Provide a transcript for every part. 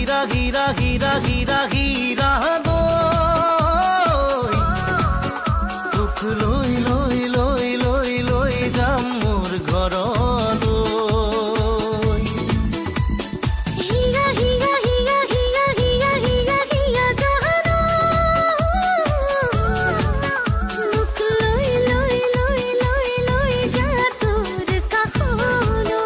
হীৰা হীৰা হীৰা হীৰা হীৰা তোক লৈ লৈ লৈ লৈ লৈ যাম মোৰ ঘৰলৈ হীৰা হীৰা হীৰা হীৰা হীৰা হীৰা হীৰা জান মোক লৈ লৈ লৈ লৈ লৈ যা তোৰ কাষলৈ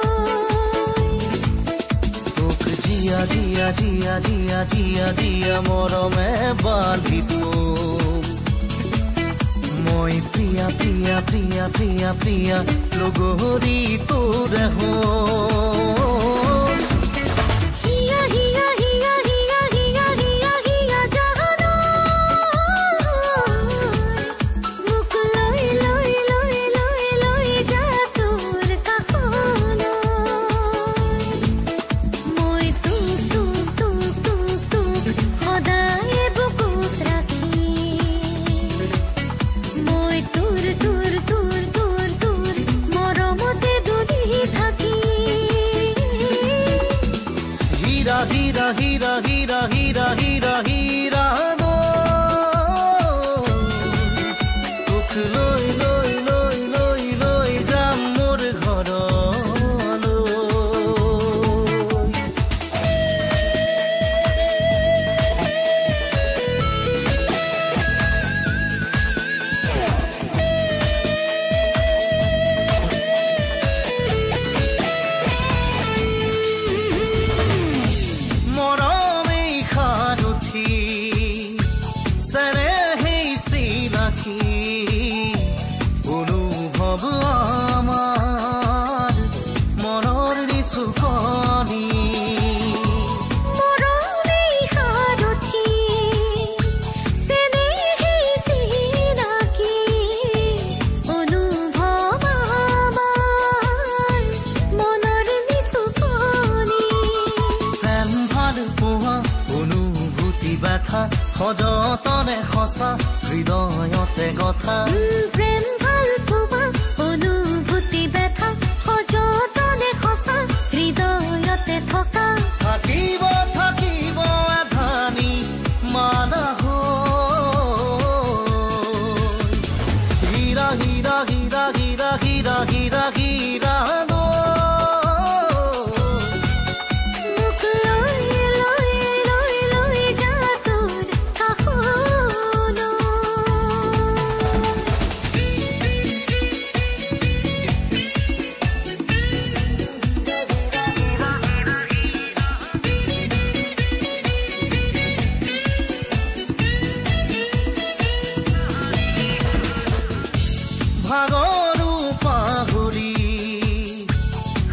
তোক জিয়া জিয়া জিয়া জিয়া জিয়া জিয়া মৰমে বান্ধি থম মই প্ৰিয়া প্ৰিয়া প্ৰিয়া প্ৰিয়া প্ৰিয়া লগৰী তোৰ হম হিয়া হিয়া হিয়া হিয়া হিয়া হিয়া হিয়া জান মোক লৈ লৈ লৈ লৈ লৈ যা তোৰ কাষলৈ মই তোক তোক তোক তোক তোক সদায় বুকুত ৰাখি মই তোৰ তোৰ তোৰ তোৰ তোৰ মৰমতে দুলি থাকি হীৰা হীৰা হীৰা হীৰা হীৰা হীৰা হীৰা তোক লৈ লৈ লৈ লৈ লৈ যাম মোৰ ঘৰলৈ মৰমেই সাৰথি চেৰেহেই চিনাকি অনুভৱ আমাৰ মনৰ নিচুকনি মৰমেই সাৰথি চেনেহেই চিনাকি অনুভৱ আমাৰ মনৰ নিচুকনি প্ৰেম ভাল পোৱা অনুভূতি ব্যথা সযতনে সঁচা হৃদয়তে কথা প্ৰেম ভাল পোৱা অনুভূতি ব্যথা সযতনে সঁচা হৃদয়তে থকা থাকিব থাকিব আধানি মানা হীৰা হীৰা হীৰা হীৰা হীৰা হীৰা হীৰা মোক লৈ লৈ লৈ লৈ যা তোৰ কাষলৈ ভাগৰো পাহৰি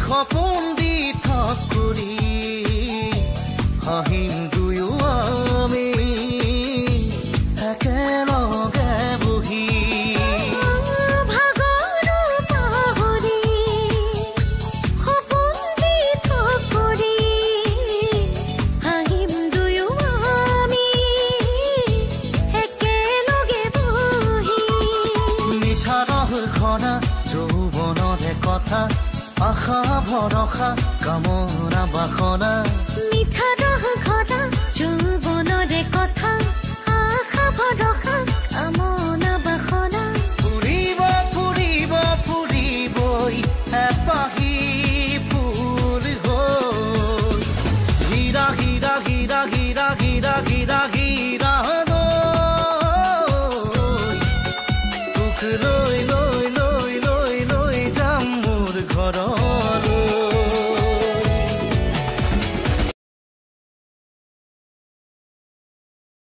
সপোন দি থক কৰি হাঁহিম দুয়ো আমি একেলগে বহি ভাগৰো পাহৰি সপোন দি থক কৰি হাঁহিম দুয়ো আমি একেলগে বহি মিঠা ৰসনা যৌৱনৰে কথা আশা ভৰসা কামনা বাসনা